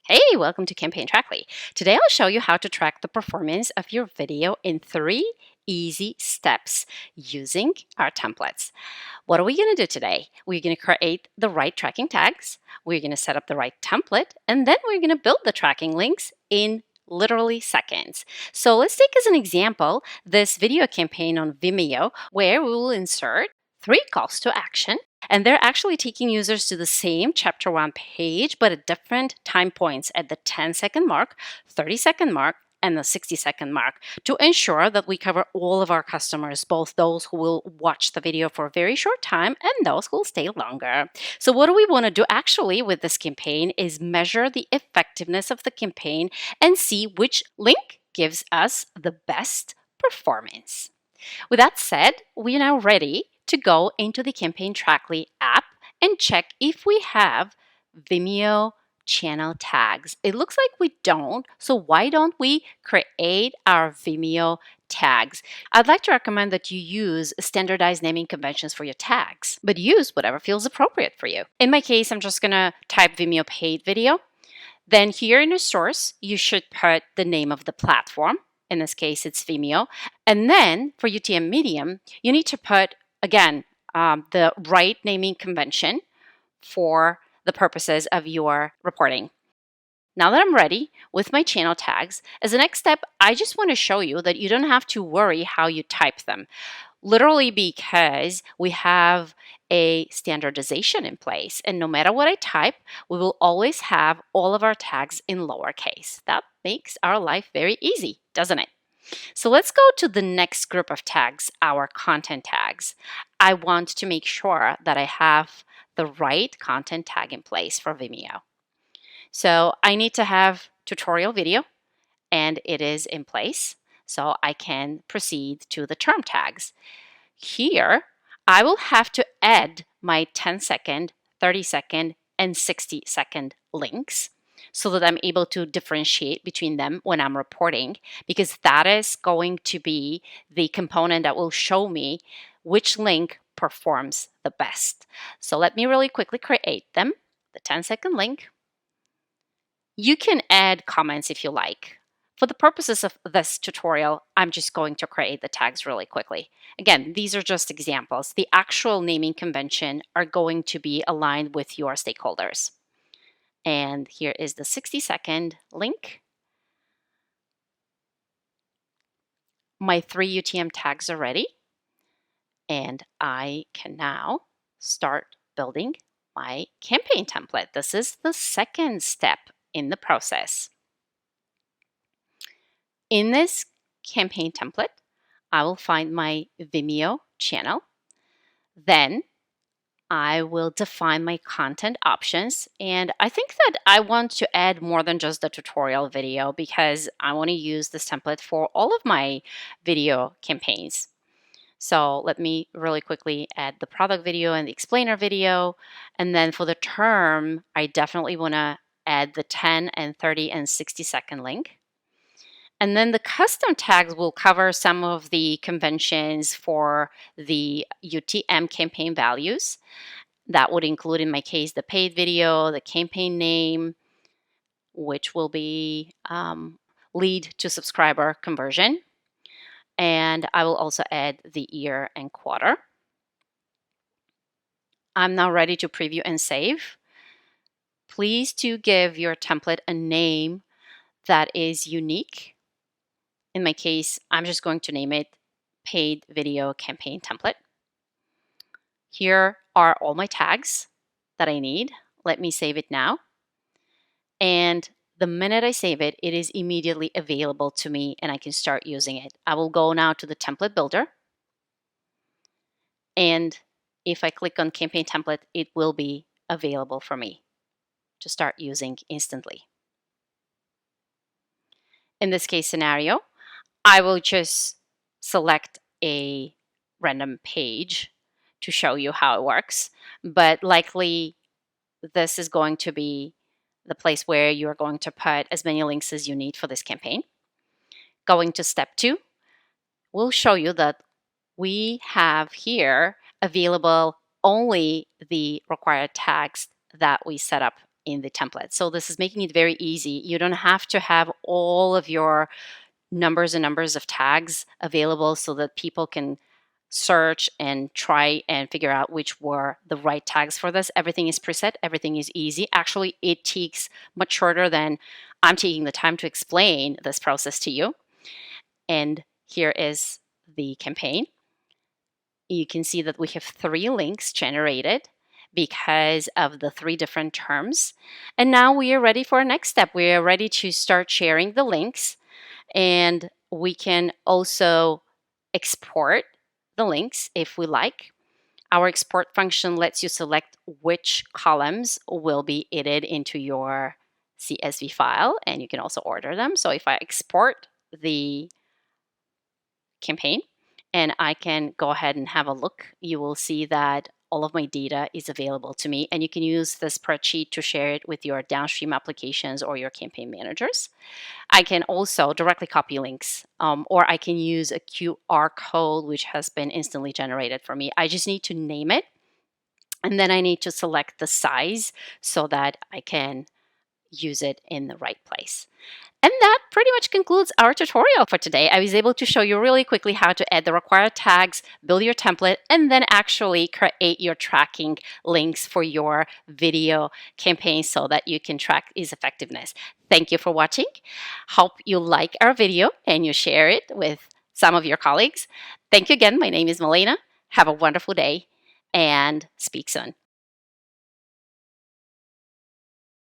Hey, welcome to Campaign Trackly. Today I'll show you how to track the performance of your video in 3 easy steps using our templates. What are we going to do today? We're going to create the right tracking tags, we're going to set up the right template, and then we're going to build the tracking links in literally seconds. So let's take as an example this video campaign on Vimeo where we will insert 3 calls to action, and they're actually taking users to the same chapter 1 page but at different time points at the 10-second mark, 30-second mark, and the 60-second mark to ensure that we cover all of our customers, both those who will watch the video for a very short time and those who will stay longer. So what do we want to do actually with this campaign is measure the effectiveness of the campaign and see which link gives us the best performance. With that said, we are now ready to go into the Campaign Trackly app and check if we have Vimeo channel tags. It looks like we don't, so why don't we create our Vimeo tags? I'd like to recommend that you use standardized naming conventions for your tags, but use whatever feels appropriate for you. In my case, I'm just gonna type Vimeo paid video. Then here in the source, you should put the name of the platform. In this case, it's Vimeo. And then for UTM Medium, you need to put, again, the right naming convention for the purposes of your reporting. Now that I'm ready with my channel tags, as a next step, I just want to show you that you don't have to worry how you type them. Literally because we have a standardization in place, and no matter what I type, we will always have all of our tags in lowercase. That makes our life very easy, doesn't it? So let's go to the next group of tags, our content tags. I want to make sure that I have the right content tag in place for Vimeo. So I need to have tutorial video, and it is in place. So I can proceed to the term tags. Here, I will have to add my 10-second, 30-second, and 60-second links so that I'm able to differentiate between them when I'm reporting, because that is going to be the component that will show me which link performs the best. So let me really quickly create them. The 10-second link. You can add comments if you like. For the purposes of this tutorial, I'm just going to create the tags really quickly. Again, these are just examples. The actual naming convention are going to be aligned with your stakeholders. And here is the 60-second link. My 3 UTM tags are ready. And I can now start building my campaign template. This is the second step in the process. In this campaign template, I will find my Vimeo channel. Then I will define my content options. And I think that I want to add more than just the tutorial video because I want to use this template for all of my video campaigns. So let me really quickly add the product video and the explainer video. And then for the term, I definitely want to add the 10 and 30 and 60-second link. And then the custom tags will cover some of the conventions for the UTM campaign values. That would include, in my case, the paid video, the campaign name, which will be lead to subscriber conversion. And I will also add the year and quarter. I'm now ready to preview and save. Please to give your template a name that is unique. In my case, I'm just going to name it Paid Video Campaign Template. Here are all my tags that I need. Let me save it now. And the minute I save it, it is immediately available to me and I can start using it. I will go now to the template builder. And if I click on campaign template, it will be available for me to start using instantly. In this case scenario, I will just select a random page to show you how it works, but likely this is going to be the place where you are going to put as many links as you need for this campaign. Going to step 2, we'll show you that we have here available only the required tags that we set up in the template. So this is making it very easy. You don't have to have all of your numbers and numbers of tags available so that people can search and try and figure out which were the right tags for this. Everything is preset, everything is easy. Actually, it takes much shorter than I'm taking the time to explain this process to you. And here is the campaign. You can see that we have 3 links generated because of the 3 different terms. And now we are ready for our next step. We are ready to start sharing the links, and we can also export the links if we like. Our export function lets you select which columns will be added into your CSV file, and you can also order them. So if I export the campaign and I can go ahead and have a look, you will see that all of my data is available to me, and you can use the spreadsheet to share it with your downstream applications or your campaign managers. I can also directly copy links, or I can use a QR code which has been instantly generated for me. I just need to name it, and then I need to select the size so that I can use it in the right place. And that pretty much concludes our tutorial for today. I was able to show you really quickly how to add the required tags, build your template, and then actually create your tracking links for your video campaign so that you can track its effectiveness. Thank you for watching. Hope you like our video and you share it with some of your colleagues. Thank you again. My name is Milena. Have a wonderful day and speak soon.